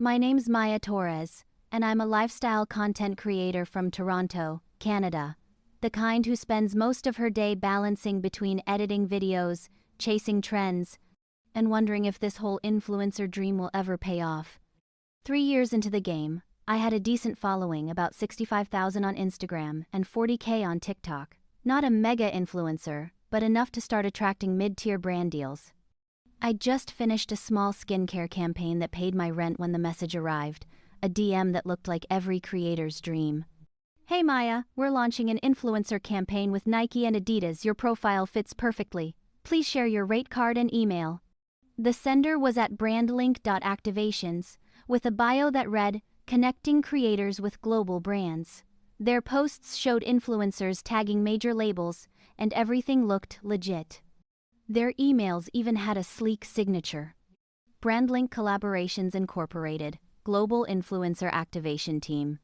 My name's Maya Torres, and I'm a lifestyle content creator from Toronto, Canada. The kind who spends most of her day balancing between editing videos, chasing trends, and wondering if this whole influencer dream will ever pay off. 3 years into the game, I had a decent following, about 65,000 on Instagram and 40K on TikTok. Not a mega influencer, but enough to start attracting mid-tier brand deals. I just finished a small skincare campaign that paid my rent when the message arrived, a DM that looked like every creator's dream. "Hey Maya, we're launching an influencer campaign with Nike and Adidas. Your profile fits perfectly. Please share your rate card and email." The sender was at brandlink.activations, with a bio that read, "Connecting creators with global brands." Their posts showed influencers tagging major labels, and everything looked legit. Their emails even had a sleek signature. Brandlink Collaborations Incorporated, Global Influencer Activation Team.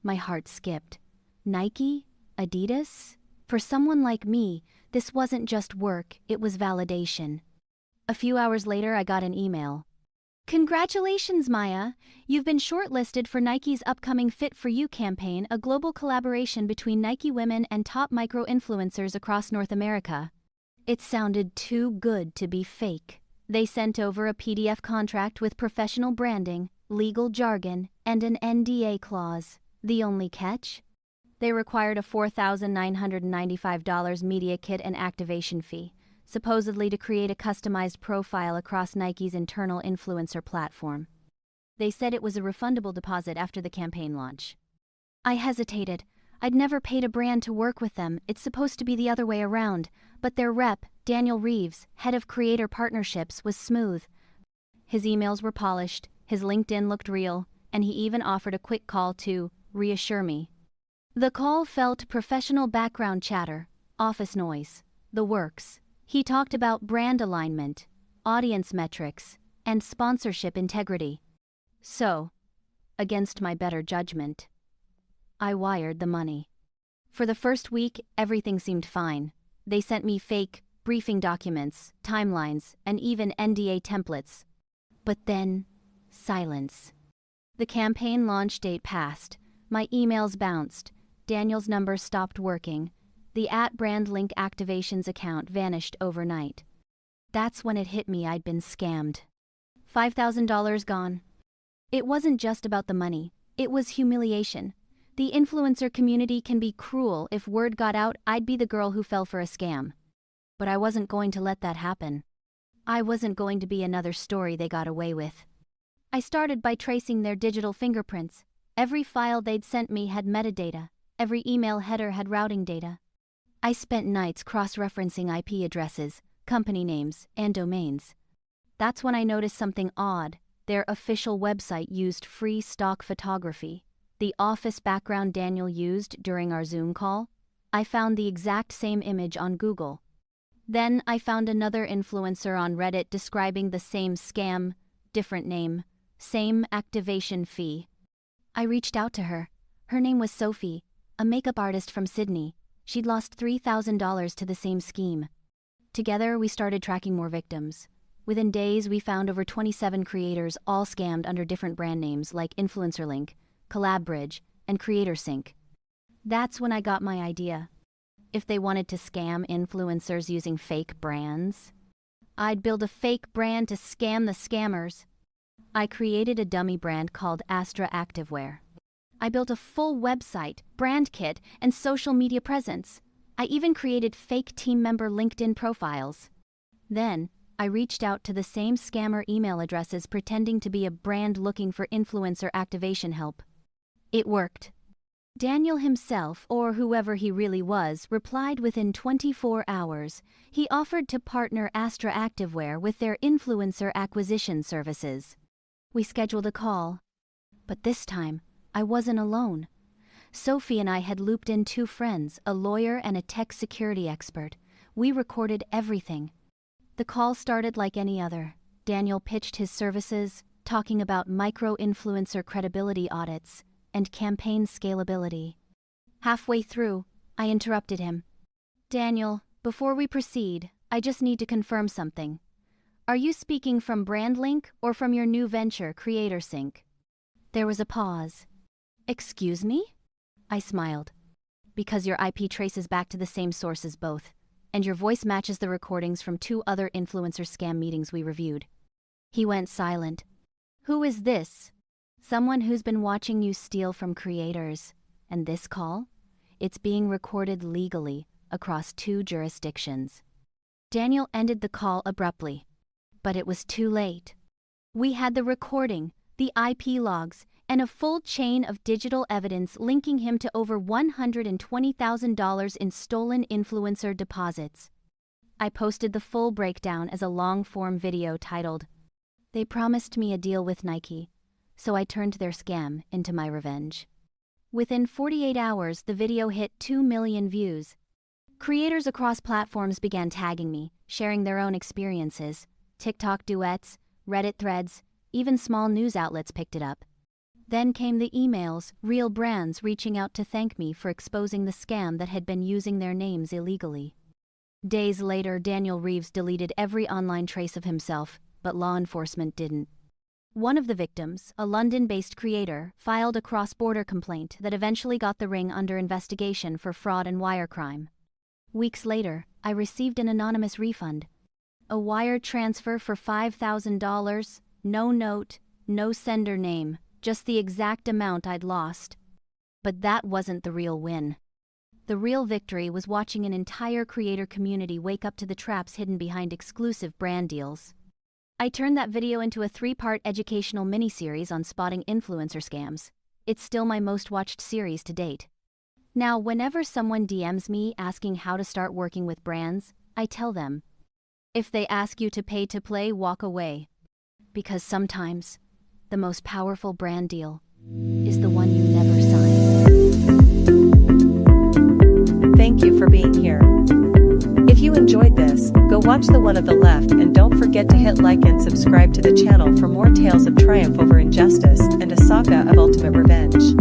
My heart skipped. Nike? Adidas? For someone like me, this wasn't just work, it was validation. A few hours later, I got an email. "Congratulations, Maya! You've been shortlisted for Nike's upcoming Fit For You campaign, a global collaboration between Nike women and top micro-influencers across North America." It sounded too good to be fake. They sent over a PDF contract with professional branding, legal jargon, and an NDA clause. The only catch? They required a $4,995 media kit and activation fee, supposedly to create a customized profile across Nike's internal influencer platform. They said it was a refundable deposit after the campaign launch. I hesitated. I'd never paid a brand to work with them, it's supposed to be the other way around, but their rep, Daniel Reeves, head of creator partnerships, was smooth. His emails were polished, his LinkedIn looked real, and he even offered a quick call to reassure me. The call felt professional background chatter, office noise, the works. He talked about brand alignment, audience metrics, and sponsorship integrity. So, against my better judgment, I wired the money. For the first week, everything seemed fine. They sent me fake briefing documents, timelines, and even NDA templates. But then, silence. The campaign launch date passed. My emails bounced. Daniel's number stopped working. The @BrandLink Activations account vanished overnight. That's when it hit me I'd been scammed. $5,000 gone. It wasn't just about the money. It was humiliation. The influencer community can be cruel. If word got out, I'd be the girl who fell for a scam. But I wasn't going to let that happen. I wasn't going to be another story they got away with. I started by tracing their digital fingerprints. Every file they'd sent me had metadata. Every email header had routing data. I spent nights cross-referencing IP addresses, company names, and domains. That's when I noticed something odd. Their official website used free stock photography. The office background Daniel used during our Zoom call, I found the exact same image on Google. Then I found another influencer on Reddit describing the same scam, different name, same activation fee. I reached out to her. Her name was Sophie, a makeup artist from Sydney. She'd lost $3,000 to the same scheme. Together, we started tracking more victims. Within days, we found over 27 creators, all scammed under different brand names like InfluencerLink, collab, and CreatorSync. That's when I got my idea. If they wanted to scam influencers using fake brands, I'd build a fake brand to scam the scammers. I created a dummy brand called Astra Activewear. I built a full website, brand kit, and social media presence. I even created fake team member LinkedIn profiles. Then, I reached out to the same scammer email addresses pretending to be a brand looking for influencer activation help. It worked. Daniel himself, or whoever he really was, replied within 24 hours. He offered to partner Astra Activewear with their influencer acquisition services. We scheduled a call. But this time, I wasn't alone. Sophie and I had looped in 2 friends, a lawyer and a tech security expert. We recorded everything. The call started like any other. Daniel pitched his services, talking about micro-influencer credibility audits and campaign scalability. Halfway through, I interrupted him. "Daniel, before we proceed, I just need to confirm something. Are you speaking from BrandLink or from your new venture, CreatorSync? There was a pause. Excuse me? I smiled. Because your IP traces back to the same source as both, and your voice matches the recordings from 2 other influencer scam meetings we reviewed. He went silent. Who is this? Someone who's been watching you steal from creators. And this call? It's being recorded legally across 2 jurisdictions. Daniel ended the call abruptly. But it was too late. We had the recording, the IP logs, and a full chain of digital evidence linking him to over $120,000 in stolen influencer deposits. I posted the full breakdown as a long-form video titled, "They promised me a deal with Nike, so I turned their scam into my revenge." Within 48 hours, the video hit 2 million views. Creators across platforms began tagging me, sharing their own experiences. TikTok duets, Reddit threads, even small news outlets picked it up. Then came the emails, real brands reaching out to thank me for exposing the scam that had been using their names illegally. Days later, Daniel Reeves deleted every online trace of himself, but law enforcement didn't. One of the victims, a London-based creator, filed a cross-border complaint that eventually got the ring under investigation for fraud and wire crime. Weeks later, I received an anonymous refund. A wire transfer for $5,000, no note, no sender name, just the exact amount I'd lost. But that wasn't the real win. The real victory was watching an entire creator community wake up to the traps hidden behind exclusive brand deals. I turned that video into a 3-part educational miniseries on spotting influencer scams. It's still my most watched series to date. Now, whenever someone DMs me asking how to start working with brands, I tell them, if they ask you to pay to play, walk away. Because sometimes, the most powerful brand deal is the one you never sign. Thank you for being here. If you enjoyed this, go watch the one on the left and don't forget to hit like and subscribe to the channel for more tales of triumph over injustice and a saga of ultimate revenge.